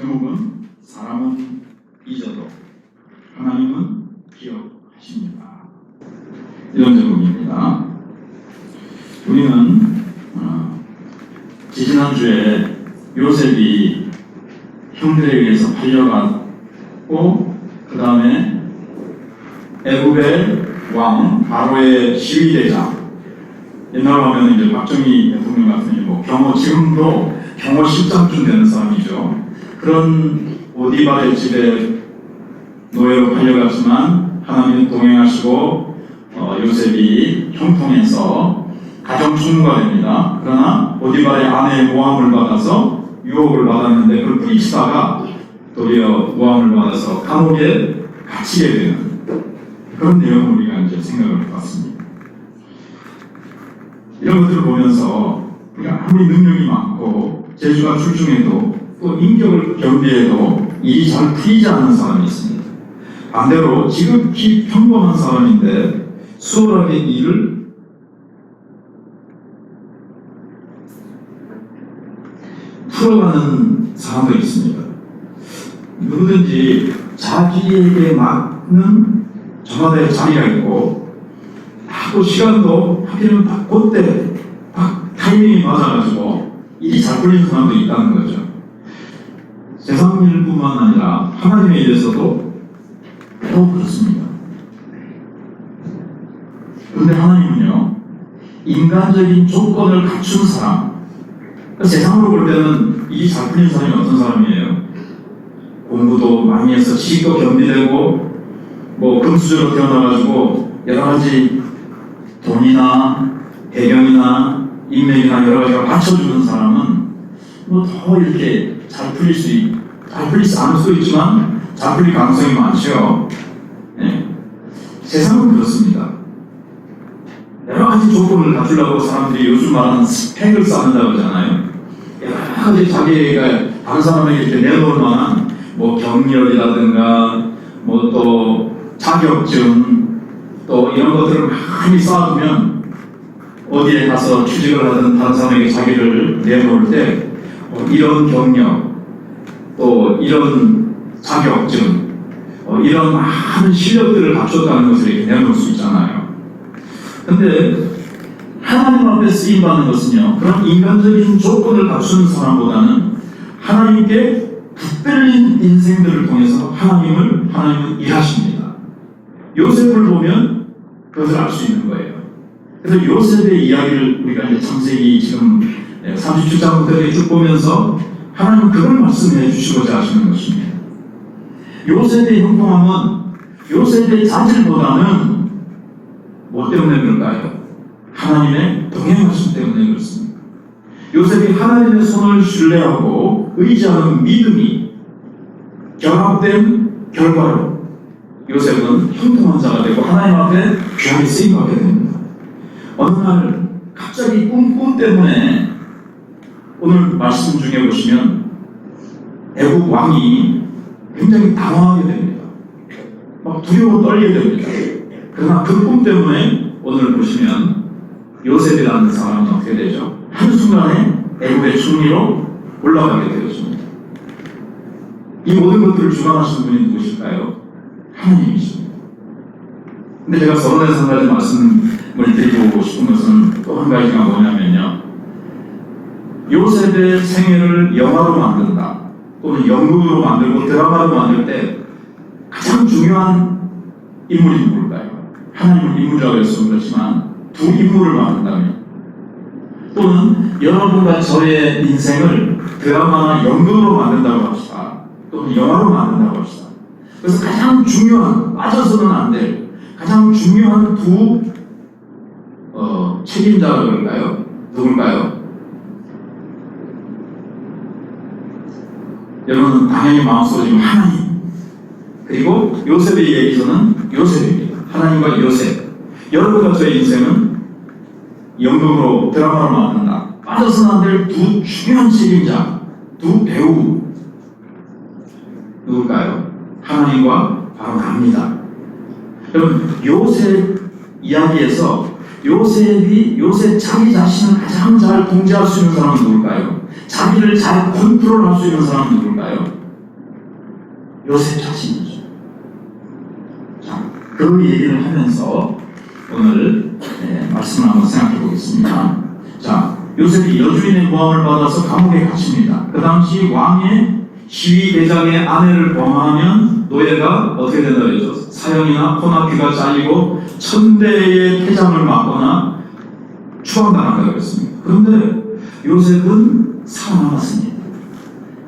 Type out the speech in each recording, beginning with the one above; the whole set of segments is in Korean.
제목은 사람은 잊어도 하나님은 기억하십니다. 이런 제목입니다. 우리는 지지난주에 요셉이 형들에 의해서 팔려갔고 그 다음에 애굽의 왕 바로의 시위대장, 옛날로 하면 이제 박정희 대통령 같은 경호, 지금도 경호 10장쯤 되는 사람이죠. 그런 오디발의 집에 노예로 팔려갔지만 하나님 동행하시고 요셉이 형통해서 가정 총무가 됩니다. 그러나 오디발의 아내의 모함을 받아서 유혹을 받았는데 그걸 뿌리치다가 도리어 모함을 받아서 감옥에 갇히게 되는 그런 내용을 우리가 이제 생각을 해봤습니다. 이런 것들을 보면서 우리가 아무리 능력이 많고 재주가 출중해도 또 인격을 겸비해도 일이 잘 풀리지 않는 사람이 있습니다. 반대로 지극히 평범한 사람인데 수월하게 일을 풀어가는 사람도 있습니다. 누구든지 자기에게 맞는 저마다의 자리가 있고 또 시간도 하필이면 딱 그때 딱 타이밍이 맞아가지고 일이 잘 풀리는 사람도 있다는 거죠. 세상 일뿐만 아니라 하나님에 의해서도 매우 그렇습니다. 그런데 하나님은요, 인간적인 조건을 갖춘 사람, 세상으로 볼 때는 일이 잘 풀리는 사람이 어떤 사람이에요? 공부도 많이 해서 지식도 겸비되고 금수저로 태어나가지고 여러 가지 돈이나 배경이나 인맥이나 여러 가지가 받쳐주는 사람은 더 이렇게 잘 풀리지 않을 수도 있지만 잘 풀릴 가능성이 많죠. 네. 세상은 그렇습니다. 여러 가지 조건을 갖추려고 사람들이 요즘 말하는 스펙을 쌓는다고 하잖아요. 여러 가지 자기가 다른 사람에게 이렇게 내놓을 만한 경력이라든가 또 자격증 또 이런 것들을 많이 쌓아두면 어디에 가서 취직을 하든 다른 사람에게 자기를 내놓을 때 이런 경력 또 이런 자격증 이런 많은 실력들을 갖췄다는 것을 이렇게 내놓을 수 있잖아요. 근데 하나님 앞에 쓰임받는 것은요, 그런 인간적인 조건을 갖추는 사람보다는 하나님께 붙들린 인생들을 통해서 하나님은 일하십니다. 요셉을 보면 그것을 알 수 있는 거예요. 그래서 요셉의 이야기를 우리가 이제 창세기 지금 37장부터 이렇게 쭉 보면서 하나님은 그걸 말씀해 주시고자 하시는 것입니다. 요셉의 형통함은 요셉의 자질보다는 뭐 때문에 그럴까요? 하나님의 동행하심 때문에 그렇습니다. 요셉이 하나님의 손을 신뢰하고 의지하는 믿음이 결합된 결과로 요셉은 형통한 자가 되고 하나님 앞에 귀하게 쓰임받게 됩니다. 어느 날 갑자기 꿈 때문에 오늘 말씀 중에 보시면 애국 왕이 굉장히 당황하게 됩니다. 두려워 떨리게 됩니다. 그러나 그 꿈 때문에 오늘 보시면 요셉이라는 사람은 어떻게 되죠? 한순간에 애국의 총리로 올라가게 되었습니다. 이 모든 것들을 주관하시는 분이 누구실까요? 하나님이십니다. 근데 제가 서론에서 한 가지 말씀을 드리고 싶은 것은 또 한 가지가 뭐냐면요, 요셉의 생애를 영화로 만든다 또는 연극으로 만들고 드라마로 만들 때 가장 중요한 인물이 누굴까요? 하나님은 인물이라고 해서 그렇지만 두 인물을 만든다면 또는 여러분과 저의 인생을 드라마나 연극으로 만든다고 합시다. 또는 영화로 만든다고 합시다. 그래서 가장 중요한, 빠져서는 안 될 가장 중요한 두 책임자가 누굴까요? 여러분은 당연히 마음속으로 지금 하나님, 그리고 요셉의 얘기에서는 요셉입니다. 하나님과 요셉. 여러분과 저의 인생은 연극으로 드라마로 만든다. 빠져서는 안 될 두 중요한 책임자, 두 배우 누굴까요? 하나님과 바로 나입니다. 여러분, 요셉 이야기에서 요셉 자기 자신을 가장 잘 통제할 수 있는 사람은 누굴까요? 자기를 잘 컨트롤할 수 있는 사람은 누굴까요? 요셉 자신이죠. 자, 그 얘기를 하면서 오늘 말씀을 한번 생각해 보겠습니다. 자, 요셉이 여주인의 모함을 받아서 감옥에 갇힙니다. 그 당시 왕의 시위대장의 아내를 범하면 노예가 어떻게 된다 그랬죠? 사형이나 코나 귀가 잘리고 천대의 퇴장을 맞거나 추방당한다고 그랬습니다. 그런데 요셉은 살아남았습니다.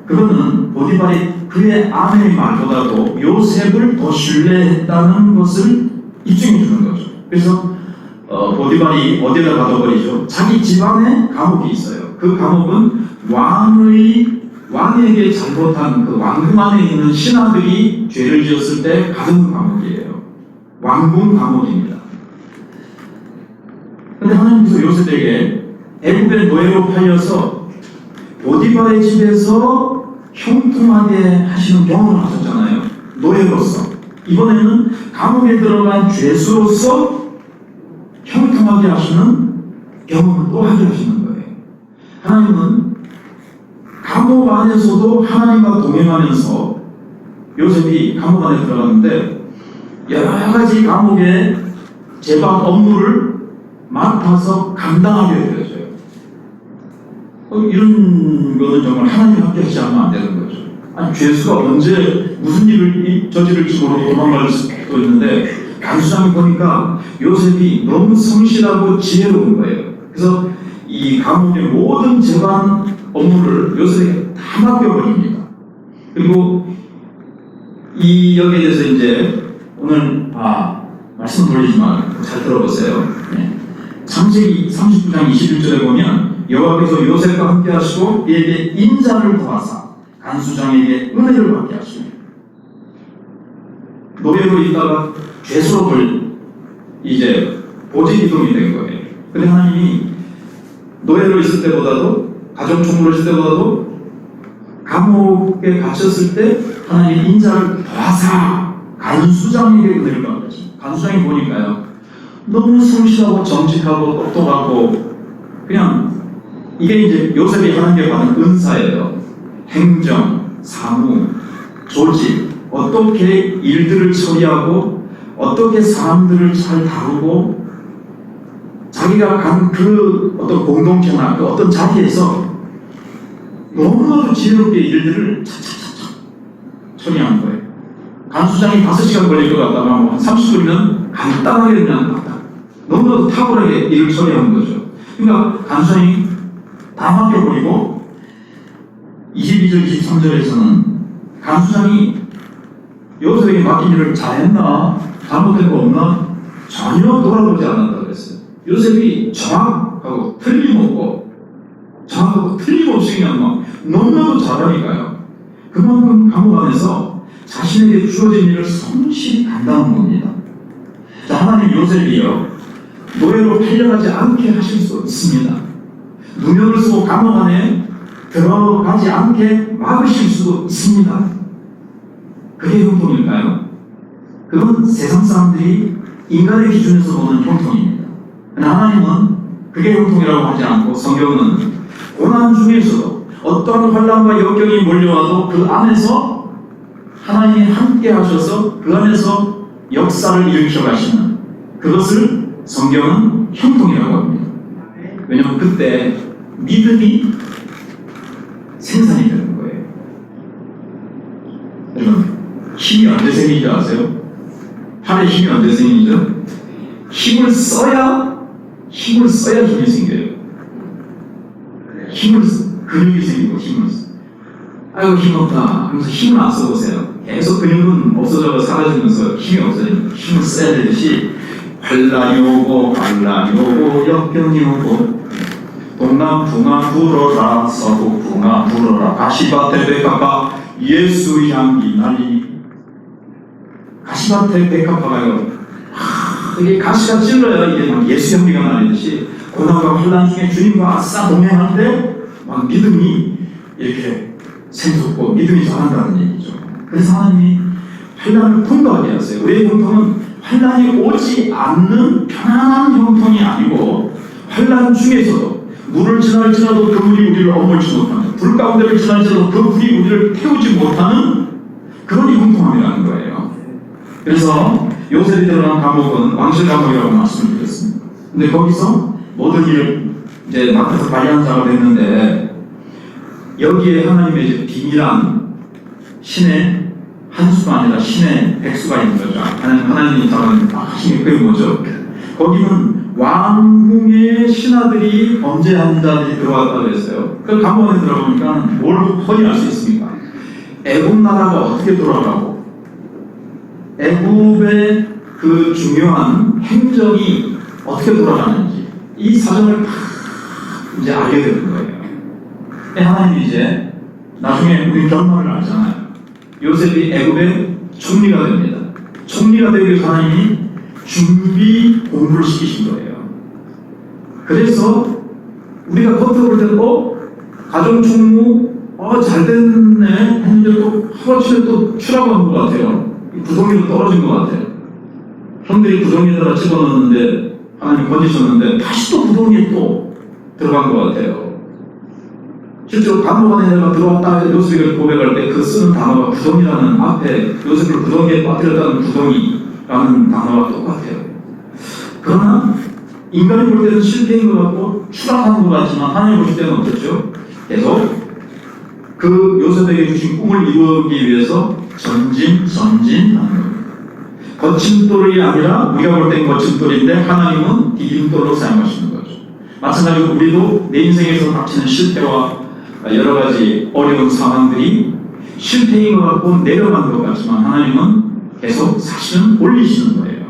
그거는 보디발이 그의 아내의 말보다도 요셉을 더 신뢰했다는 것을 입증해 주는 거죠. 그래서 보디발이 어디다 가둬버리죠? 자기 집안에 감옥이 있어요. 그 감옥은 왕에게 잘못한 그 왕궁 안에 있는 신하들이 죄를 지었을 때 가둔 감옥이에요. 왕궁 감옥입니다. 그런데 하나님께서 요셉에게 애굽의 노예로 팔려서 보디발의 집에서 형통하게 하시는 경험을 하셨잖아요. 노예로서. 이번에는 감옥에 들어간 죄수로서 형통하게 하시는 경험을 또 하게 하시는 거예요. 하나님은 감옥 안에서도 하나님과 동행하면서 요셉이 감옥 안에 들어갔는데 여러 가지 감옥의 재반 업무를 맡아서 감당하게 되어져요. 이런 거는 정말 하나님 함께 하지 않으면 안 되는 거죠. 아니, 죄수가 언제 무슨 일을 저지를지 모르고 도망갈 수도 있는데 간수장이 보니까 요셉이 너무 성실하고 지혜로운 거예요. 그래서 이 감옥의 모든 재반 업무를 요셉에게 다 맡겨버립니다. 그리고 이 여기에 대해서 이제 오늘 말씀 돌리지만 잘 들어보세요. 네. 창세기 39장 21절에 보면 여호와께서 요셉과 함께 하시고 그에게 인자를 더하사 간수장에게 은혜를 받게 하시고 노예로 있다가 죄수로 이제 보직 이동이 된 거예요. 근데 하나님이 노예로 있을 때보다도 가정총무로 있을 때보다도 감옥에 갇혔을 때 하나님 인자를 더하사 간수장에게 은혜를 받게 하시고 간수장이 보니까요 너무 성실하고 정직하고 똑똑하고 그냥 이게 이제 요셉이 하나님께 받은 은사예요. 행정, 사무, 조직, 어떻게 일들을 처리하고 어떻게 사람들을 잘 다루고 자기가 간 그 어떤 공동체나 그 어떤 자리에서 너무나도 지혜롭게 일들을 차차차차 처리하는 거예요. 간수장이 5시간 걸릴 것 같다면 한 30분이면 간단하게 그냥 너무나도 탁월하게 일을 처리하는 거죠. 그러니까 간수장이 다 맡겨버리고 22절, 23절에서는 간수장이 요셉에게 맡긴 일을 잘했나? 잘못된 거 없나? 전혀 돌아보지 않았다고 그랬어요. 요셉이 정확하고 틀림없이 그냥 막 너무나도 잘하니까요. 그만큼 감옥 안에서 자신에게 주어진 일을 성실히 감당한 겁니다. 자, 하나님 요셉이요 노예로 팔려가지 않게 하실 수 있습니다. 누명을 쓰고 감옥 안에 들어가지 않게 막으실 수도 있습니다. 그게 형통일까요? 그건 세상 사람들이 인간의 기준에서 보는 형통입니다. 그러나 하나님은 그게 형통이라고 하지 않고 성경은 고난 중에서도 어떠한 환난과 역경이 몰려와도 그 안에서 하나님이 함께 하셔서 그 안에서 역사를 일으켜 가시는 그것을 성경은 형통이라고 합니다. 왜냐하면 그때 믿음이 생산이 되는 거예요. 여러분, 힘이 언제 생기는지 아세요? 팔에 힘이 언제 생기죠? 힘을 써야 힘이 생겨요. 근육이 생기고 힘을 써. 아이고 힘없다 하면서 힘을 안 써보세요. 계속 근육은 없어져서 사라지면서 힘이 없어집니다. 힘을 써야 되듯이 환난이 오고 역경이 오고 동남풍아 불어라 서북풍아 불어라 가시밭에 백합화 예수 향기 날리니 가시밭에 백합화가요 이게 가시가 찔러야 이게 막 예수 향기가 날리듯이 고난과 환난 중에 주님과 아싸 동행하는데 막 믿음이 이렇게 샘솟고 믿음이 자란다는 얘기죠. 그래서 하나님이 환난을 통과하게 하세요. 우리의 형통은 환난이 오지 않는 편안한 형통이 아니고 환난 중에서도 물을 지날지라도 그 물이 우리를 어물지 못하는 불 가운데를 지날지라도 그 불이 우리를 태우지 못하는 그런 융통함이라는 거예요. 그래서 요셉이 들어간 감옥은 왕실 감옥이라고 말씀을 드렸습니다. 근데 거기서 모든 일을 이제 맡아서 관리하는 자가 됐는데, 여기에 하나님의 이제 비밀한 신의 한 수가 아니라 신의 백수가 있는 거죠. 하나님이 잡은 힘이 그게 뭐죠? 거기는 왕궁의 신하들이 범죄한 자들이 들어왔다고 했어요. 그 감옥에 들어보니까 뭘 확인할 수 있습니까? 애굽 나라가 어떻게 돌아가고, 애굽의 그 중요한 행정이 어떻게 돌아가는지, 이 사정을 다 이제 알게 되는 거예요. 하나님이 이제 나중에 우리 결말을 알잖아요. 요셉이 애굽의 총리가 됩니다. 총리가 되기 위해서 하나님이 준비 공부를 시키신 거예요. 그래서 우리가 겉으로 볼 때는 가정총무 잘 됐네 했는데 또 하루아침에 또 추락한 것 같아요. 구덩이로 떨어진 것 같아요. 형들이 구덩이에다가 집어넣었는데 하나님 건지셨는데 다시 또 구덩이에 또 들어간 것 같아요. 실제로 감옥 안에 내가 들어왔다 요셉을 고백할 때 그 쓰는 단어가 구덩이라는, 앞에 요셉을 구덩이에 빠뜨렸다는 구덩이라는 단어가 똑같아요. 그러나 인간이 볼 때는 실패인 것 같고 추락하는 것 같지만 하나님 보실 때는 어떻죠? 계속 그 요셉에게 주신 꿈을 이루기 위해서 전진하는 겁니다. 거침돌이 아니라 우리가 볼 땐 거침돌인데 하나님은 디딤돌로 사용하시는 거죠. 마찬가지로 우리도 내 인생에서 닥치는 실패와 여러 가지 어려운 상황들이 실패인 것 같고 내려가는 것 같지만 하나님은 계속 사실은 올리시는 거예요.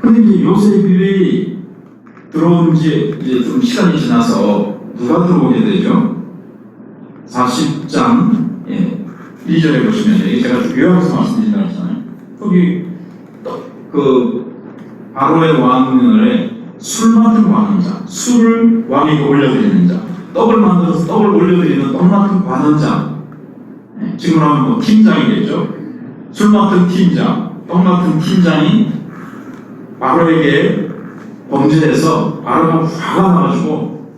그런데 이제 요셉이 들어온 지 이제 좀 시간이 지나서 누가 들어오게 되죠? 40장 1절에 보시면, 제가 요약해서 말씀드린다고 했잖아요. 거기 그 바로의 왕을 술 맡은 관원자, 술을 왕에게 올려드리는 자, 떡을 만들어서 떡을 올려드리는 떡 맡은 관원자, 지금으로 하면 뭐 팀장이겠죠. 술 맡은 팀장, 떡 맡은 팀장이 바로에게 범죄해서 바로가 화가 나가지고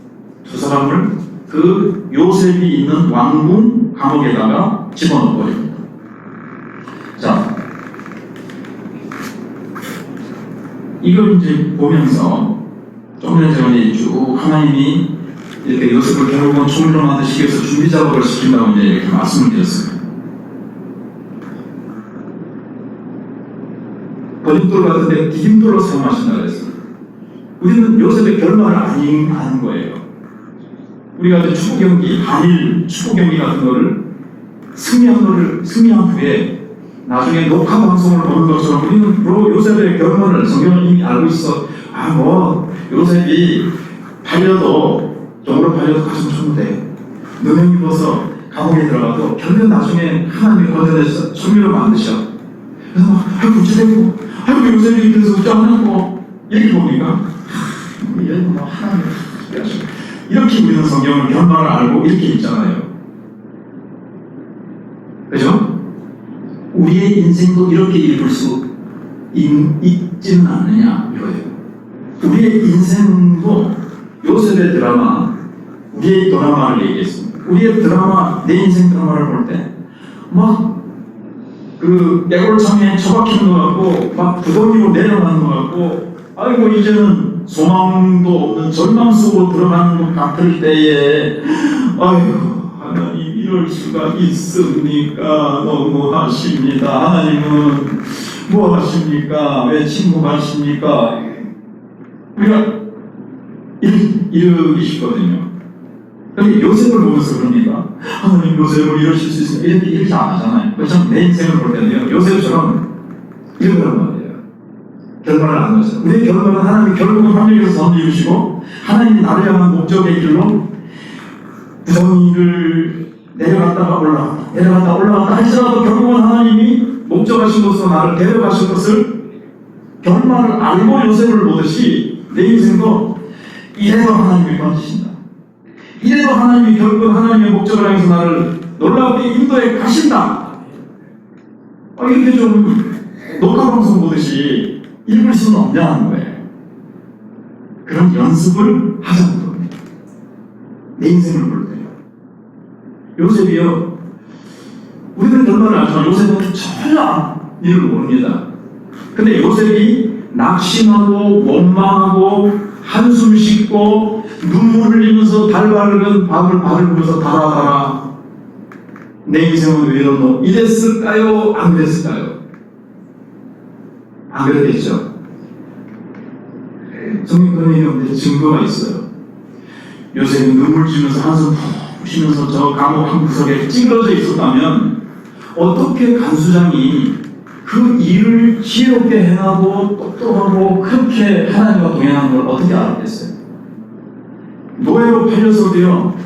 두 사람을 그 요셉이 있는 왕궁 감옥에다가 집어넣어버립니다. 자, 이걸 이제 보면서 좀 전에 제가 쭉 하나님이 이렇게 요셉을 결국은 총리로 만드시기 위해서 준비 작업을 시킨다고 이제 이렇게 말씀을 드렸습니다. 거짓돌 같은데 디딤돌로 사용하신다고 했습니다. 우리는 요셉의 결말을 아는 거예요. 우리가 이제 축구 경기, 한일 축구 경기 같은 거를 승리한 후에 나중에 녹화 방송을 보는 것처럼 우리는 요셉의 결말을 성경은 이미 알고 있어. 요셉이 종으로 팔려도 가슴 쳤는데 누명 입어서 감옥에 들어가도 결국 나중에 하나님이 건져내서 총리로 만드셔. 그래서 어찌되고 요셉이 그래서 어쩌고 이렇게 보니까 이런 거 하나님 이렇게 우리는 성경을 결말을 알고 이렇게 읽잖아요. 그죠? 우리의 인생도 이렇게 읽을 수 있지는 않느냐 이거예요. 우리의 인생도 요셉의 드라마, 우리의 드라마를 얘기했습니다. 우리의 드라마, 내 인생 드라마를 볼 때 그 애골창에 처박히는 것 같고 막 구덩이로 내려가는 것 같고 아이고 이제는 소망도 없는 절망 속으로 들어가는 것 같을 때에 아이고 하나님 이럴 수가 있습니까? 너무하십니다. 하나님은 뭐 하십니까? 왜 침묵하십니까? 우리가 이러시거든요. 근데 요셉을 보면서 그럽니다. 하나님 요셉을 이러실 수 있으면 이렇게 안 하잖아요. 참 내 인생을 볼 때는요, 요셉처럼 이러란 말이에요. 결말을 안 하죠. 우리의 결말은 하나님이 결국은 하늘에서 선을 이루시고 하나님이 나를 향한 목적의 길로 구덩이를 내려갔다가 올라갔다 할지라도 결국은 하나님이 목적하신 곳으로 나를 데려가실 것을 결말을 알고 요셉을 보듯이 내 인생도 이래서 하나님이 건지신다. 이래서 하나님이 결국은 하나님의 목적을 향해서 나를 놀랍게 인도에 가신다. 이렇게 좀 녹화방송 보듯이 읽을 수는 없냐는 거예요. 그런 연습을 하자는 겁니다. 내 인생을 볼 때요. 요셉이요, 결과를 알지만 요셉은 전혀 이를 모릅니다. 근데 요셉이 낙심하고 원망하고 한숨 씻고 눈물 흘리면서 발을 보면서 달아달아 내 인생은 왜 이러노? 이랬을까요? 안 그랬을까요? 안 그랬겠죠. 성경 그런 얘기 없는데 증거가 있어요. 요셉이 눈물 지면서 한숨 푹 쉬면서 저 감옥 한 구석에 찌그러져 있었다면 어떻게 간수장이 그 일을 지혜롭게 행하고 똑똑하고 그렇게 하나님과 동행하는 걸 어떻게 알았겠어요? 노예로 팔려서도요,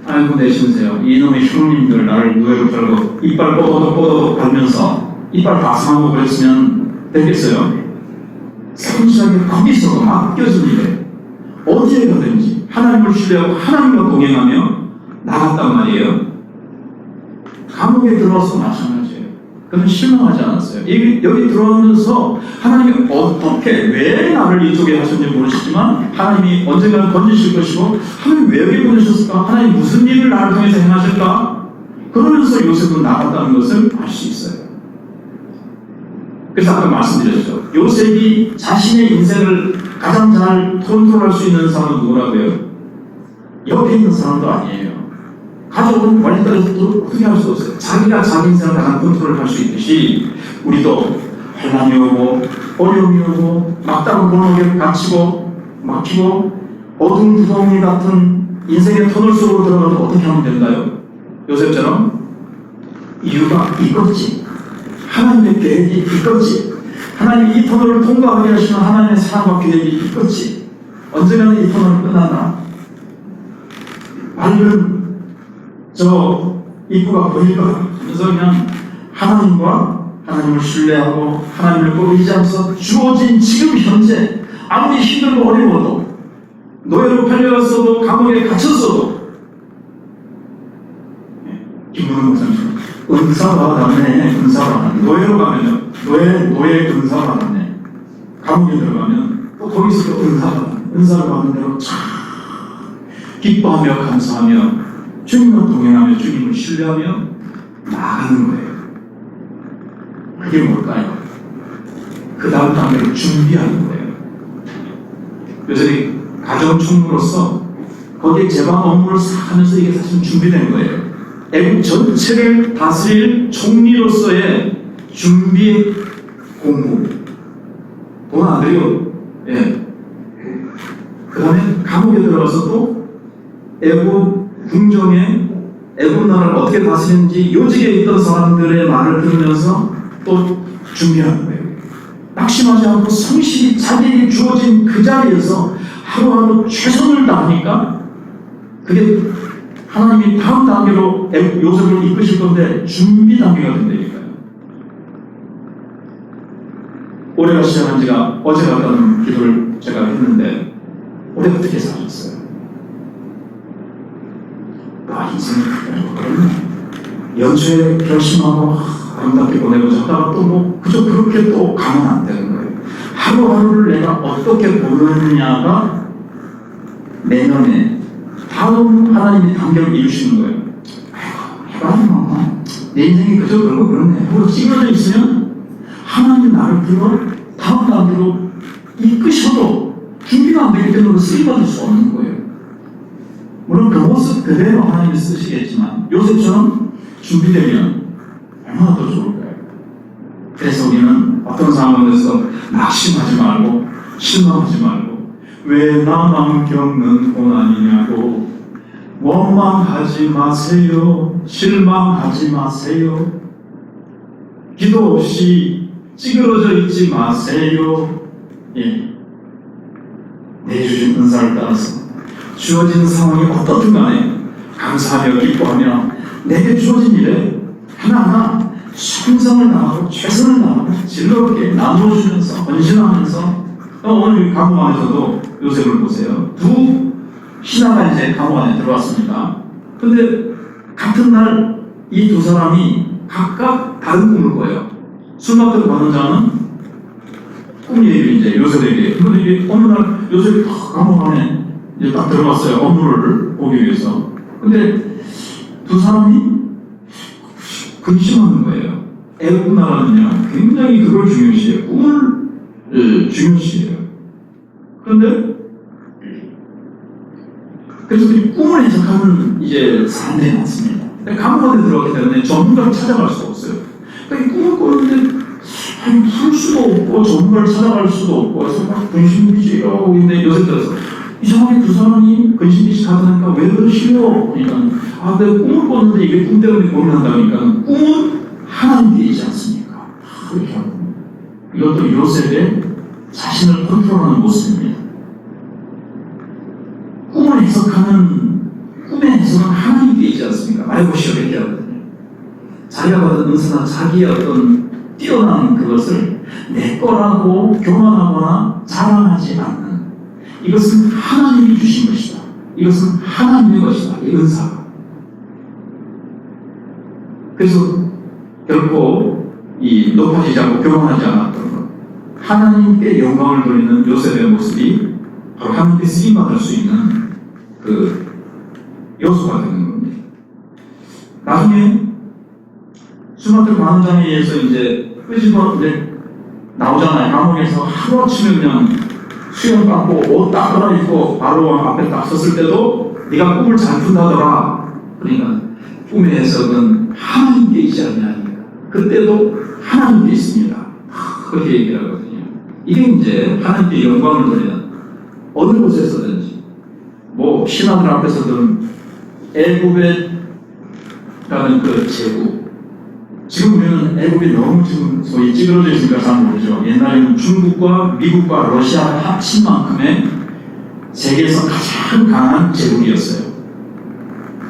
아이고 내 신세요. 이놈의 흉님들 나를 노예로 팔고 이빨 뽀덕뽀덕 갈면서 이빨 바스하고 그랬으면 되겠어요? 성실하게 거기서도 맡겨진 일에 어디에 가든지 하나님을 신뢰하고 하나님과 동행하며 나갔단 말이에요. 감옥에 들어와서 마찬가지예요. 그는 실망하지 않았어요. 여기 들어오면서 하나님이 어떻게 왜 나를 이쪽에 하셨는지 모르시지만 하나님이 언젠가는 건지실 것이고 하나님 왜 여기 보내셨을까? 하나님 무슨 일을 나를 통해서 행하실까? 그러면서 요셉은 나갔다는 것을 알 수 있어요. 그래서 아까 말씀드렸죠. 요셉이 자신의 인생을 가장 잘 컨트롤할 수 있는 사람은 누구라고요? 옆에 있는 사람도 아니에요. 가족은 원래대로 어떻게 할 수 없어요. 자기가 자기 인생을 가장 컨트롤할 수 있듯이 우리도 환난이 오고 어려움이 오고 막다른 골목에 갇히고 막히고 어두운 구덩이 같은 인생의 터널 속으로 들어가도 어떻게 하면 된다요? 요셉처럼 이유가 이거지. 하나님의 계획이 이거지. 하나님이 이 터널을 통과하게 하시는 하나님의 사랑과 계획이 이거지. 언젠가는 이 터널을 끝난다. 맑은 저 입구가 보일 거야. 그래서 그냥 하나님을 신뢰하고 하나님을 꼭 의지하면서 주어진 지금 현재 아무리 힘들고 어려워도 노예로 팔려갔어도 감옥에 갇혔어도 김문호 목사님 은사받았네. 노예로 가면요 노예 은사받았네. 감옥에 들어가면 또 거기서도 은사를 받는 대로 참 기뻐하며 감사하며 주님과 동행하며 주님을 신뢰하며 나아가는 거예요. 그게 뭘까요? 그 다음 단계를 준비하는 거예요. 요새 가정총무로서 거기에 제방 업무를 싹 하면서 이게 사실 준비된 거예요. 애국 전체를 다스릴 총리로서의 준비 공부. 돈 안 들여. 예. 그 다음에 감옥에 들어가서도 애국 궁정에 애국 나라를 어떻게 다스리는지 요직에 있던 사람들의 말을 들으면서 또 준비하는 거예요. 낙심하지 않고 성실히 자기에게 주어진 그 자리에서 하루하루 최선을 다하니까 그게 하나님이 다음 단계로 요셉을 이끄실 건데 준비 단계가 된다니까요. 올해가 시작한 지가 어제 같다는 기도를 제가 했는데 올해 어떻게 사셨어요? 인생이 그렇네. 연초에 결심하고 아름답게 보내고자 하다가 또 그저 그렇게 또 가면 안 되는 거예요. 하루하루를 내가 어떻게 보느냐가 내년에 다음 하나님이 단계를 이루시는 거예요. 해봐라 내 인생이 그저 그러고 그렇네. 그리고 찌그러져 있으면 하나님 나를 불러 다음 단계로 이끄셔도 준비가 안 되기 때문에 쓰임받을 수 없는 거예요. 물론 그 모습 그대로 하나님이 쓰시겠지만 요셉처럼 준비되면 얼마나 더 좋을까요? 그래서 우리는 어떤 상황에서 낙심하지 말고 실망하지 말고 왜 나만 겪는 고난이냐고 원망하지 마세요. 실망하지 마세요. 기도 없이 찌그러져 있지 마세요. 예. 내주신 은사를 따라서 주어진 상황이 어떻든 간에 감사하며 기뻐하며 내게 주어진 일에 하나하나 충성을 다하고 최선을 다하고 즐겁게 나누어주면서 헌신하면서 오늘 감옥 안에서도 요셉을 보세요. 두 신하가 이제 감옥 안에 들어왔습니다. 근데 같은 날 이 두 사람이 각각 다른 꿈을 꿔요. 술 맡으러 가는 자는 꿈 얘기를 이제 요셉에게. 근데 이게 어느 날 요셉이 감옥 안에 이제 딱 들어갔어요. 업무를 보기 위해서. 근데 두 사람이 근심하는 거예요. 애국 나라는요, 굉장히 그걸 중요시해요. 꿈을 중요시해요. 그런데, 그래서 이 꿈을 해석하는 이제 사람들이 많습니다. 감옥 안에 들어갔기 때문에 전문가를 찾아갈 수가 없어요. 그러니까 이 꿈을 꾸는데, 풀 수도 없고, 전문가를 찾아갈 수도 없고, 그래서 막 근심비지가 하고 있는데, 요새 들어서, 이상하게 두 사람이 근심비지 하다니까 왜 그러시려? 그러니까, 아, 내가 꿈을 꿨는데 이게 꿈 때문에 고민한다니까, 꿈은 하나님께 있지 않습니까? 그렇게 하고. 이것도 요셉의 자신을 컨트롤하는 모습입니다. 꿈을 해석하는, 꿈의 해석은 하나님께 있지 않습니까? 말해보시오, 이렇게 하거든요. 자기가 받은 은사나 자기의 어떤 뛰어난 그것을 내 거라고 교만하거나 자랑하지 않는, 이것은 하나님이 주신 것이다. 이것은 하나님의 것이다. 이 은사가. 그래서 결코 이 높아지지 않고 교만하지 않았던 것, 하나님께 영광을 돌리는 요셉의 모습이 바로 하나님께 쓰임받을 수 있는 그 요소가 되는 겁니다. 나중에 수마트 관장에 의해서 이제 끄집어 이제 나오잖아요. 감옥에서 하루아침에 그냥 수염 감고 옷 딱 갈아입고 바로 앞에 딱 섰을 때도 네가 꿈을 잘 푼다더라. 그러니까 꿈의 해석은 하나님께 있지 않냐. 그때도 하나님께 있습니다. 그렇게 얘기를 하거든요. 이게 이제 하나님께 영광을 돌리는 어느 곳에서든지 뭐 신하들 앞에서든 애굽이라는 그 제국, 지금 우리는 애굽이 너무 지금 소위 찌그러져 있으니까 잘 모르죠. 옛날에는 중국과 미국과 러시아가 합친 만큼의 세계에서 가장 강한 제국이었어요.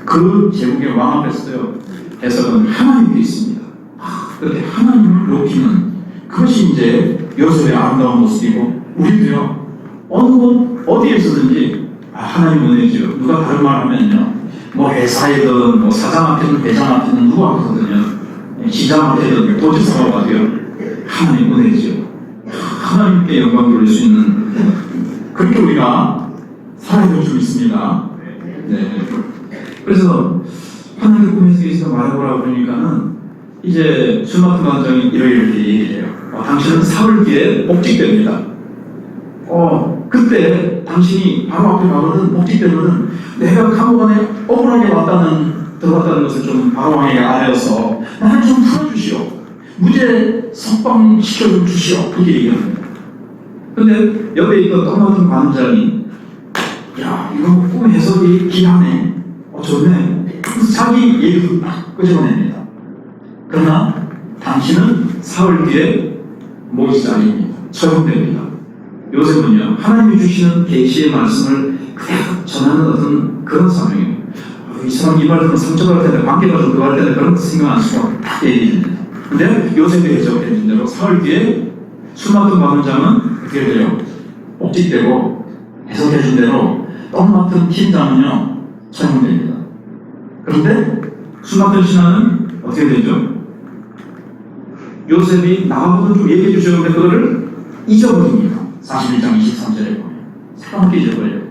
그 제국의 왕 앞에서요 해석은 하나님께 있습니다. 그렇게 하나님을 높이는 그것이 이제 요셉의 아름다운 모습이고, 우리도요 어느 곳 어디에서든지 하나님 은혜죠. 누가 다른 말 하면요, 뭐 회사이든 뭐 사장한테든 회장한테든 누구 하거든요. 시장한테든 도지사가 와도요 하나님 은혜죠. 하나님께 영광 돌릴 수 있는, 그렇게 우리가 살아야 될 줄 믿습니다. 네. 그래서 하나님의 꿈에서 계시다 말해보라 그러니까는 이제 수마트 관장이 이렇게 얘기해요. 당신은 사흘 뒤에 복직됩니다. 그때 당신이 바로 앞에 가거든 복직되면은 내가 감옥 안에 억울하게 들어왔다는 것을 좀 바로 왕에게 알려서 나를 좀 풀어주시오. 무죄 석방시켜 주시오. 그렇게 얘기합니다. 근데 옆에 있던 똑같은 관장이, 야, 이거 꿈 해석이 기하네. 좋네. 그래서 자기 얘기도 딱 끄집어냅니다. 그러나 당신은 사흘 뒤에 모기자리입니다. 처형됩니다. 요셉은요, 하나님이 주시는 계시의 말씀을 그대로 전하는 어떤 그런 사명이에요. 이 사람 이 말 듣면 상처받을 텐데, 관계가 좀 그할 텐데, 그런 거 신경 안 쓰고 딱 얘기합니다. 근데 요셉이 해석해준 대로 사흘 뒤에 술 맡은 관장은 어떻게 돼요? 복직되고, 해석해준 대로 떡 맡은 팀장은요 처형됩니다. 그런데 술 맡은 신하는 어떻게 되죠? 요셉이 나하고도 좀 얘기해 주셨는데 그거를 잊어버립니다. 41장 23절에 보면 사람께 잊어버려요.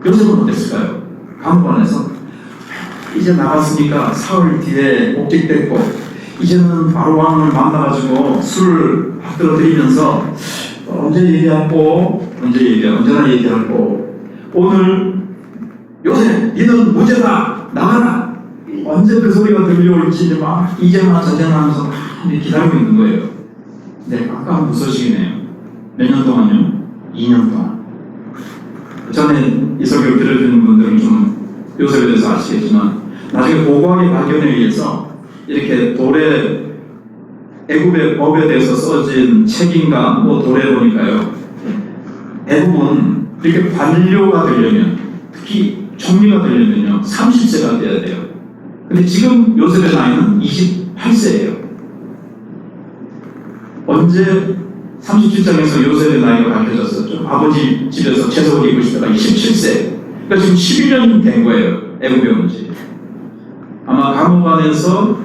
요셉은 어땠을까요? 감옥 안에서 이제 나갔으니까 사흘 뒤에 복직됐고 이제는 바로 왕을 만나가지고 술을 받들어 드리면서 언제나 얘기하고 오늘 요셉 니는 무죄다 나가라, 언제 그 소리가 들려올지 막 이제나 저제나 하면서 기다리고 있는 거예요. 네, 깜깜 무서우시겠네요. 몇 년 동안요? 2년 동안. 전에 이 설교를 들어주는 분들은 좀 요셉에 대해서 아시겠지만 나중에 고고하게 발견에 의해서 이렇게 돌에 애굽의 법에 대해서 써진 책인가 뭐 돌에 보니까요, 애굽은 이렇게 관료가 되려면, 특히 총리가 되려면요 30세가 돼야 돼요. 근데 지금 요셉의 나이는 28세예요. 언제 37장에서 요셉의 나이가 밝혀졌었죠. 아버지 집에서 채석을 입고 있다가 27세. 그러니까 지금 11년 된 거예요. 애굽에 온 지. 아마 감옥 안에서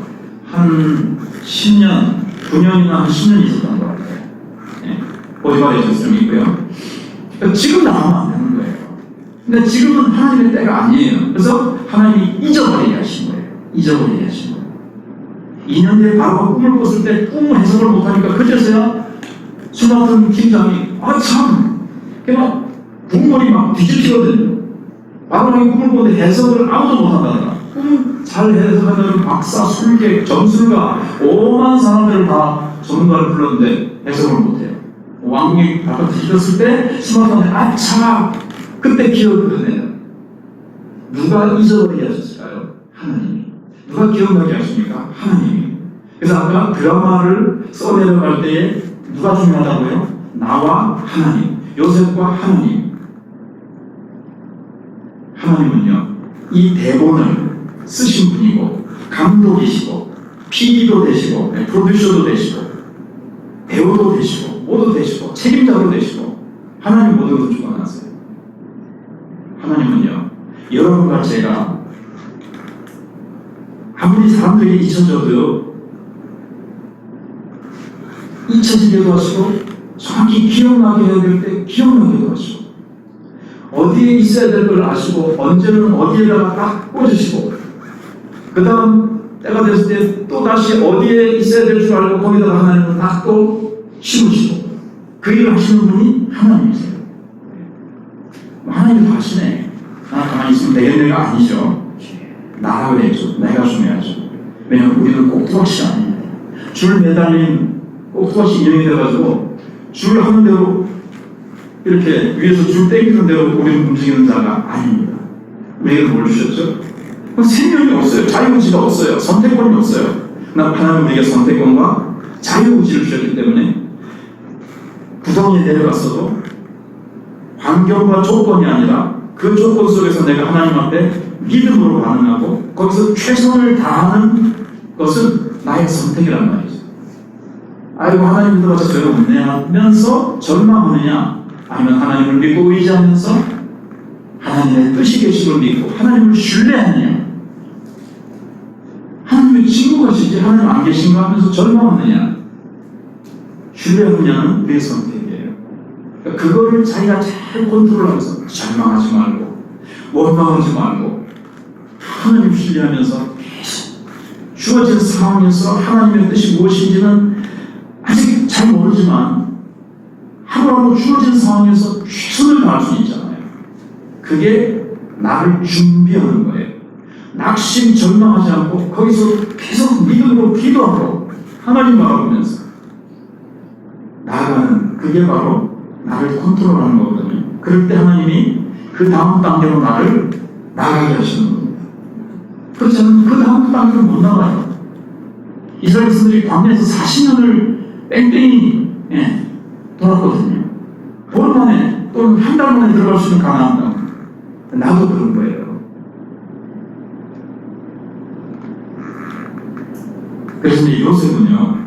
한 10년, 9년이나 한 10년 있었던 것 같아요. 네. 보디발에 좀 있고요. 그러니까 지금 나가면 안 되는 거예요. 근데 지금은 하나님의 때가 아니에요. 그래서 하나님이 잊어버리게 하신 거예요. 잊어버리게 하신 거예요. 2년 뒤에 바로가 꿈을 꿨을 때 꿈 해석을 못하니까 그제서야 스마트폰 팀장이 참 그냥 궁궐이 막 뒤집히거든요. 바로가 꿈을 꿨는데 해석을 아무도 못한다. 꿈 잘 해석하는 박사, 술객, 점술가 5만 사람들을 다 전문가를 불렀는데 해석을 못해요. 왕국이 바로 뒤집혔을 때 스마트폰에 아차 그때 기억을 꺼내요. 누가 잊어버리게 하셨을까요? 하나님이. 누가 기억나게 하십니까? 하나님이. 그래서 아까 드라마를 써내려갈 때에 누가 중요하다고요? 나와 하나님, 요셉과 하나님. 하나님은요, 이 대본을 쓰신 분이고, 감독이시고, PD도 되시고, 프로듀서도 되시고, 배우도 되시고, 모두 되시고, 책임자도 되시고, 하나님 모든 것을 주관하세요. 하나님은요, 여러분과 제가 아무리 사람들이 잊혀져도 잊혀지게도 하시고 정확히 기억나게 해야 될 때 기억나게도 하시고 어디에 있어야 될 걸 아시고 언제는 어디에다가 딱 꽂으시고 그 다음 때가 됐을 때 또 다시 어디에 있어야 될 줄 알고 거기다가 하나님은 딱 또 심으시고 그 일을 하시는 분이 하나님이세요. 하나님이 다 하시네. 나 가만히 있으면 되겠네가 아니죠. 나라고 해야죠. 내가 중요하죠. 왜냐하면 우리는 꼭두각시 아닙니다. 줄 매달린 꼭두각시 인형이 돼가지고 줄 하는 대로 이렇게 위에서 줄 땡기는 대로 우리는 움직이는 자가 아닙니다. 우리에게 뭘 주셨죠? 생명이 없어요. 자유의지가 없어요. 선택권이 없어요. 하나님 우리에게 선택권과 자유의지를 주셨기 때문에 구덩이에 내려갔어도 환경과 조건이 아니라 그 조건 속에서 내가 하나님 앞에 믿음으로 반응하고 거기서 최선을 다하는 것은 나의 선택이란 말이죠. 아이고 하나님 믿어봤자 소용없네 하면서 절망하느냐 아니면 하나님을 믿고 의지하면서 하나님의 뜻이 계심을 믿고 하나님을 신뢰하느냐 하나님의 친구가 시지 하나님 안 계신가 하면서 절망하느냐 신뢰하느냐는 우리의 선택이에요. 그러니까 그거를 자기가 잘 컨트롤하면서 절망하지 말고 원망하지 말고 하나님 신뢰하면서 계속 주어진 상황에서 하나님의 뜻이 무엇인지는 아직 잘 모르지만 하루하루 주어진 상황에서 최선을 다할 수 있잖아요. 그게 나를 준비하는 거예요. 낙심 절망하지 않고 거기서 계속 믿음으로 기도하고 하나님 바라보면서 나아가는 그게 바로 나를 컨트롤하는 거거든요. 그럴 때 하나님이 그 다음 단계로 나를 나가게 하시는 겁니다. 그렇지 않으면 그 다음 단계로 못 나가요. 이스라엘 백성들이 광야에서 40년을 뺑뺑이 돌았거든요. 보름 만에 또는 한 달 만에 들어갈 수 있는 가나안 땅. 나도 그런 거예요. 그래서 이제 요셉은요,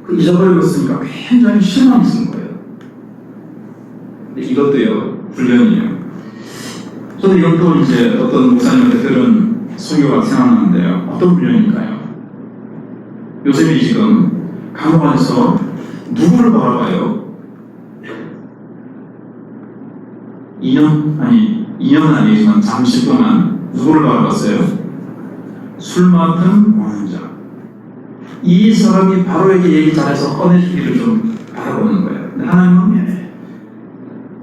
그 잊어버리고 있으니까 굉장히 실망이 쓴 거예요. 근데 이것도요, 훈련이에요. 저도 이것도 이제 어떤 목사님한테 들은 설교가 생각나는데요. 어떤 훈련일까요? 요셉이 지금 감옥 안에서 누구를 바라봐요? 2년은 아니지만 잠시 동안 누구를 바라봤어요? 술 맡은 왕자. 이 사람이 바로에게 얘기 잘해서 꺼내주기를 좀 바라보는 거예요. 근데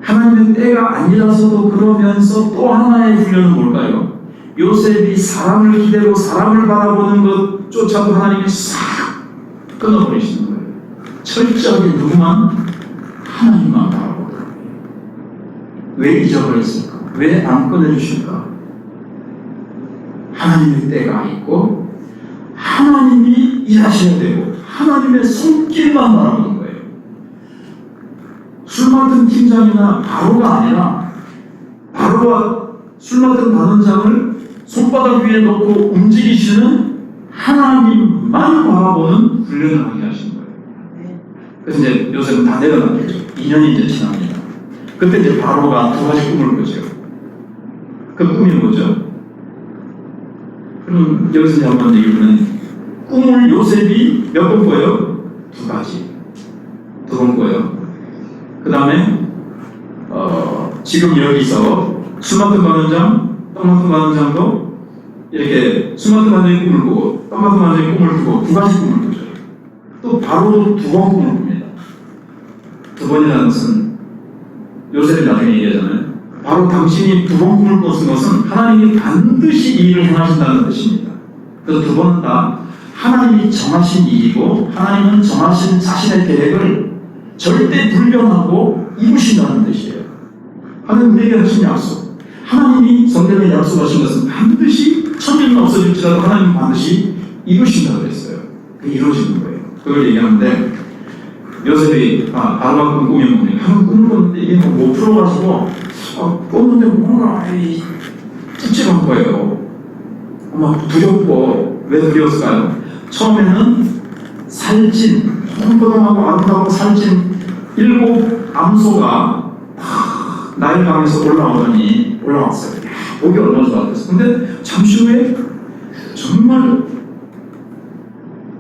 하나님의 때가 아니라서도 그러면서 또 하나의 훈련은 뭘까요? 요셉이 사람을 기대고 사람을 바라보는 것조차도 하나님이 싹 끊어버리시는 거예요. 철저하게 누구만? 하나님만 바라보더라고요. 왜 잊어버렸을까? 왜 안 꺼내주실까? 하나님의 때가 있고 하나님이 일하셔야 되고 하나님의 손길만 바라보는 거예요. 술 맡은 팀장이나 바로가 아니라 바로가 술 맡은 단원장을 손바닥 위에 놓고 움직이시는 하나님만 바라보는 훈련을 하게 하신 거예요. 그래서 이제 요셉은 다 내려놨겠죠. 2년이 이제 지납니다. 그때 이제 바로가 두 가지 꿈을 꾸죠. 그 꿈이 뭐죠? 그럼 여기서 이제 한번 얘기하면 꿈을 요셉이 몇 번 꿔요? 두 가지. 두 번 꿔요. 그 다음에 지금 여기서 술 맡은 관원장, 떡 맡은 관원장도 이렇게 스마트 만장의 꿈을 꾸고 떡마트 만장의 꿈을 꾸고 두 가지 꿈을 꾸죠. 또 바로 두 번 꿈을 꿉니다. 두 번이라는 것은 요셉이 나중에 얘기하잖아요. 바로 당신이 두 번 꿈을 꿨은 것은 하나님이 반드시 이 일을 행하신다는 뜻입니다. 그래서 두 번은 다 하나님이 정하신 일이고 하나님은 정하신 자신의 계획을 절대 불변하고 이루신다는 뜻이에요. 하나님 우리에게 하신 약속, 하나님이 성경에 약속하신 것은 반드시 천년은 없어질지라도 하나님은 반드시 이루신다고 했어요. 그게 이루어지는 거예요. 그걸 얘기하는데 요셉이 바로가 꿈 꾸면 뭐냐, 한번 꿈을 꿨는데 이게 못 풀어가지고 꿨는데 뭔가 찝찝한 거예요. 막 두렵고. 왜 두려웠을까요? 처음에는 살찐, 뽀동뽀동하고 아름다고 살찐 7 암소가 나일 강에서 올라왔어요. 보기 얼마나 좋았겠어. 근데 잠시 후에 정말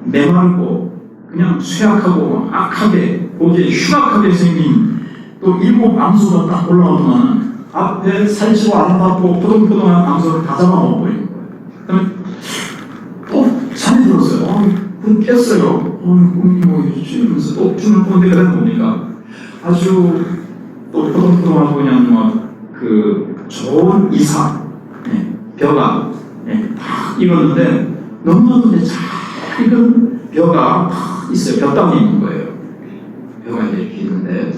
메말고 그냥 쇠약하고 악하게 보기에 흉악하게 생긴 또 7 암소가 딱 올라오더만 앞에 살찌고 아름답고 포동포동한 암소를 다 잡아먹어 버리는 거예요. 그다음에 또 잠이 들었어요. 그럼 깼어요. 꿈이 뭐였지? 이러면서 또 춤을 꾸는데 그래 보니까 아주 또 포동포동하고 그냥 막 그 좋은 이삭 벼가 탁 익었는데 너무나도 잘 익은 벼가 탁 있어요. 벼땅이 있는 거예요. 벼가 이렇게 있는데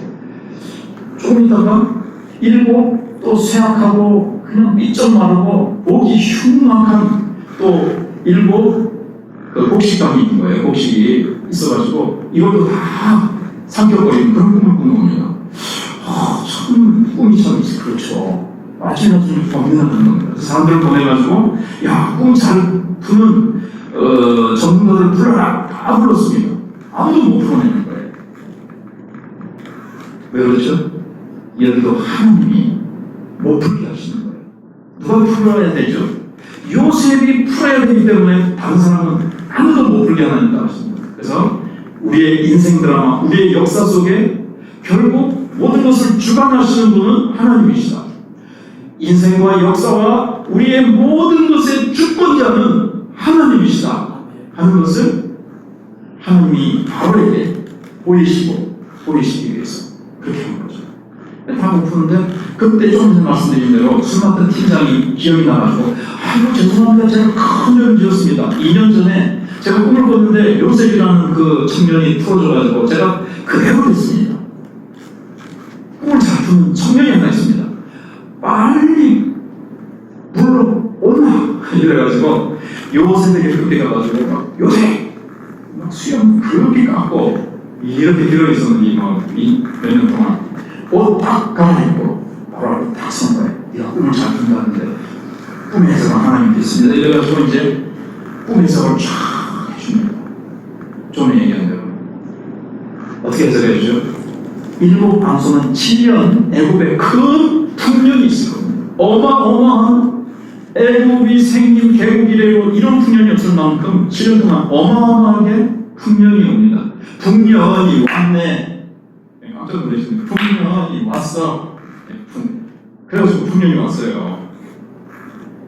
조금 있다가 7 또 쇠약하고 그냥 밑점 마르고 보기 흉악한 또 7 그 곡식감이 있는 거예요. 곡식이 있어가지고 이것도 다 삼켜버리는 그런 꿈을 꾸는 겁니다. 참 꿈이 참 그렇죠. 아침에 좀 고민하는 겁니다. 사람들을 보내가지고 꿈 잘 푸는 전문가들 불러라. 다 불렀습니다. 아무도 못 풀어내는 거예요. 왜 그렇죠? 여기도 하나님이 못 풀게 하시는 거예요. 누가 풀어야 되죠? 요셉이 풀어야 되기 때문에 다른 사람은 아무도 못 풀게 하나님 따르십니다. 그래서 우리의 인생 드라마, 우리의 역사 속에 결국 모든 것을 주관하시는 분은 하나님이시다. 인생과 역사와 우리의 모든 것의 주권자는 하나님이시다 하는 것을 하나님이 바로에게 보이시기 위해서 그렇게 한 거죠. 다 못 푸는데 그때 좀 전에 말씀드린 대로 술 맡은 팀장이 기억이 나가지고 아이고 죄송합니다. 제가 큰 죄를 지었습니다. 2년 전에 제가 꿈을 꿨는데 요셉이라는 그 청년이 풀어줘가지고 제가 그대로 됐습니다. 꿈을 잘 푸는 청년이 하나 있습니다. 빨리 물로 오나 이래가지고 요셉에게 그렇게 가가지고 막 요셉 막 수염 그렇게 감고 이렇게 들어있었는데 몇 년 동안 옷 딱 갈아입고 바로 딱 선 거예요. 네가 꿈을 잘 푼다는데 꿈의 해석은 하나님께 있습니다. 이래가지고 이제 꿈의 해석을 쫙 해줍니다. 좀 얘기한 대로 어떻게 해석해 주죠? 7 암소는 7년 애굽에 큰 풍년이 있을 겁니다. 어마어마한 애굽이 생긴 개국 이래로 이런 풍년이 없을 만큼 7년 동안 어마어마하게 풍년이 옵니다. 풍년이 왔네. 깜짝 놀라시네요. 풍년이 왔어. 그래가지고 풍년이 왔어요.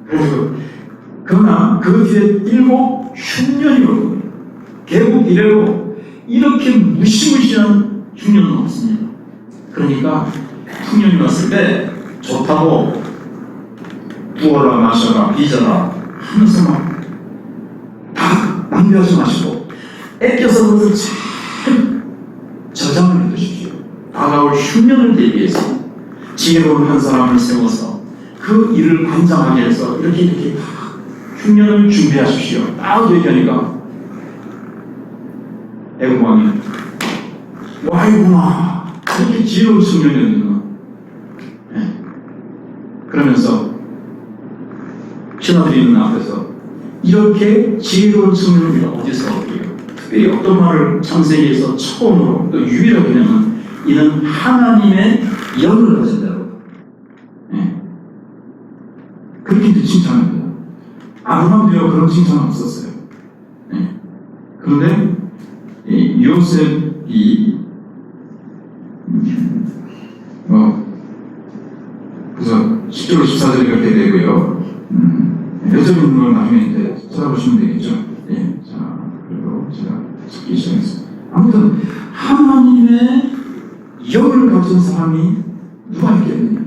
그래서 그러나 그 뒤에 7 흉년이 올 겁니다. 개국 이래로 이렇게 무시무시한 흉년은 없습니다. 그러니까 풍년이 왔을 때 좋다고 부어라 마셔라 빚어라 하면서 막 다 낭비하지 마시고 애껴서 그것을 잘 저장을 해두십시오. 다가올 흉년을 대비해서 지혜로운 한 사람을 세워서 그 일을 관장하게 해서 이렇게 흉년을 준비하십시오. 딱 얘기하니까 애국 왕이 와이구나 그렇게 지혜로운 청년이었구나. 그러면서 신하들이 있는 앞에서 이렇게 지혜로운 청년을 우리가 어디서 얻게요? 특별히 어떤 말을 창세기에서 처음으로 또 유일하게 하냐면 이는 하나님의 영을 가진 자로 그렇게 이제 칭찬합니다. 아브라함도요 그런 칭찬은 없었어요. 그런데 요셉이 그래서 10절 14절이 그렇게 되고요. 여전히 있는 걸 나중에 이제 찾아보시면 되겠죠. 예. 자, 그리고 제가 찾기 시작했어요. 아무튼 하나님의 영을 가진 사람이 누가 있겠느냐?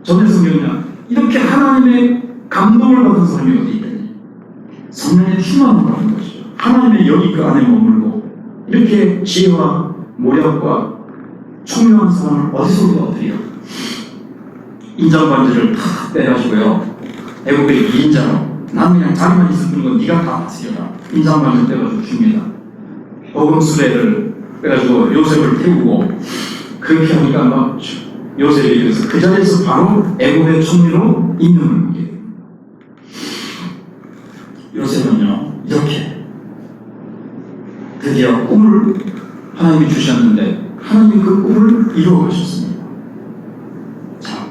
전에 성경이냐? 이렇게 하나님의 감동을 받은 사람이 어디 있겠느냐? 성령의 충만을 받은 것이죠. 하나님의 영이 그 안에 머물고 이렇게 지혜와 모략과 총명한 사람을 어디서 우리가 얻으려? 인장반지를 탁 빼가지고요. 애국의 2인자로 나는 그냥 자기만 있을 뿐이고 네가 다 다스려라. 인장반지를 빼가지고 줍니다. 어금수레를 빼가지고 요셉을 태우고 그렇게 하니까 막 요셉이 그래서 그 자리에서 바로 애국의 총리로 임명을 하게 됩니다. 요셉은요 이렇게 드디어 꿈을 하나님이 주셨는데 하나님이 그 꿈을 이루어 가셨습니다. 자,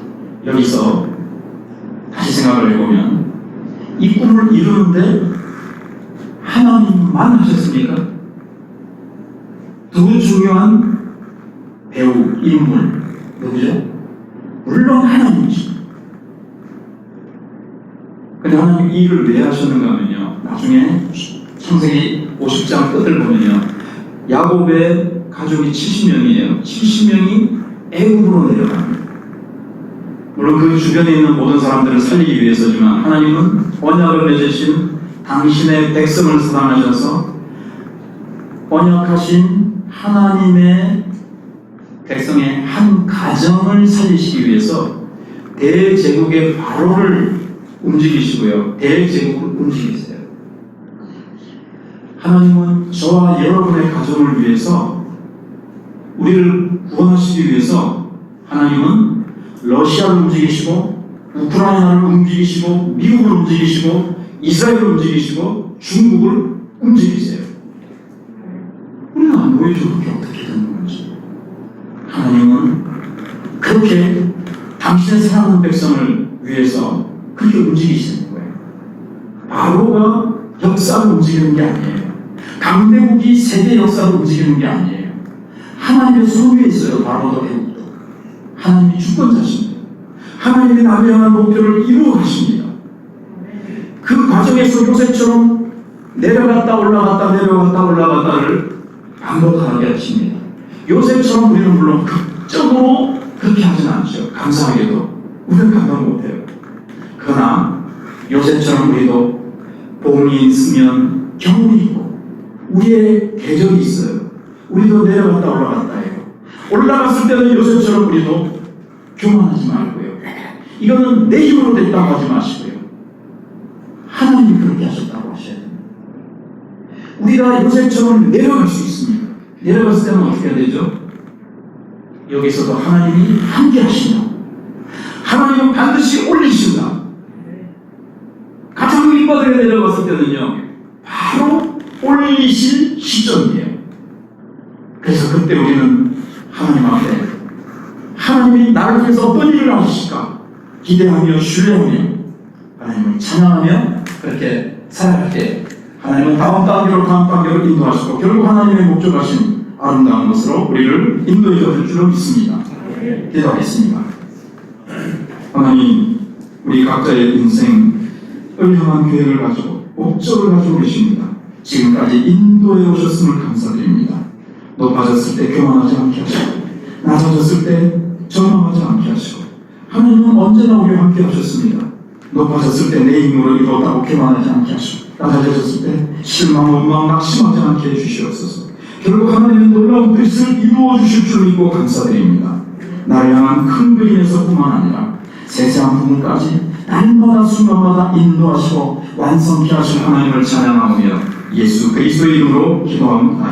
여기서 다시 생각을 해보면 이 꿈을 이루는데 하나님만 하셨습니까? 두 중요한 배우, 인물 누구죠? 물론 하나님이죠. 근데 하나님 이 일을 왜 하셨는가 하면요, 나중에 창세기 50장 끝을 보면요, 야곱의 가족이 70명이에요. 70명이 애굽으로 내려갑니다. 물론 그 주변에 있는 모든 사람들을 살리기 위해서지만 하나님은 언약을 맺으신 당신의 백성을 사랑하셔서 언약하신 하나님의 백성의 한 가정을 살리시기 위해서 대제국의 바로를 움직이시고요. 대제국을 움직이세요. 하나님은 저와 여러분의 가정을 위해서 우리를 구원하시기 위해서 하나님은 러시아를 움직이시고 우크라이나를 움직이시고 미국을 움직이시고 이스라엘을 움직이시고 중국을 움직이세요. 우리는 안 보여줘. 그게 어떻게 되는 건지. 하나님은 그렇게 당신의 사랑하는 백성을 위해서 그렇게 움직이시는 거예요. 바로가 역사를 움직이는 게 아니에요. 강대국이 세계 역사를 움직이는 게 아니에요. 하나님의 손 위에 있어요. 바로도 애국도. 하나님이 주권자십니다. 하나님의 나를 향한 목표를 이루어 가십니다. 그 과정에서 요셉처럼 내려갔다 올라갔다 내려갔다 올라갔다를 반복하게 하십니다. 요셉처럼 우리는 물론 극적으로 그렇게 하지는 않죠. 감사하게도 우리는 감당 못해요. 그러나 요셉처럼 우리도 봄이 있으면 겨울이 있고 우리의 계절이 있어요. 우리도 내려갔다 올라갔다 해요. 올라갔을 때는 요셉처럼 우리도 교만하지 말고요. 이거는 내 힘으로 됐다고 하지 마시고요. 하나님이 그렇게 하셨다고 하셔야 됩니다. 우리가 요셉처럼 내려갈 수 있습니다. 내려갔을 때는 어떻게 해야 되죠? 여기서도 하나님이 함께 하시며 하나님은 반드시 올리신다. 가장 윗바닥에 내려갔을 때는요 바로 올리실 시점이에요. 그래서 그때 우리는 하나님 앞에 하나님이 나를 위해서 어떤 일을 하실까 기대하며 신뢰하며 하나님을 찬양하며 그렇게 살아갈 때 하나님은 다음 단계로 인도하시고 결국 하나님의 목적하신 아름다운 것으로 우리를 인도해 줄 줄로 믿습니다. 기도하겠습니다. 하나님, 우리 각자의 인생을 향한 계획을 가지고 목적을 가지고 계십니다. 지금까지 인도해 오셨음을 감사드립니다. 높아졌을 때 교만하지 않게 하시고 낮아졌을 때 절망하지 않게 하시고 하나님은 언제나 우리와 함께 하셨습니다. 높아졌을 때 내 힘으로 이루었다고 교만하지 않게 하시고 낮아졌을 때 실망, 원망, 낙심하지 않게 해주시옵소서. 결국 하나님은 놀라운 뜻을 이루어 주실 줄 믿고 감사드립니다. 나를 향한 큰 그림에서뿐만 아니라 세세한 부분까지 날마다 순간마다 인도하시고 완성케 하실 하나님을 찬양하며 예수 그리스도의 이름으로 기도합니다.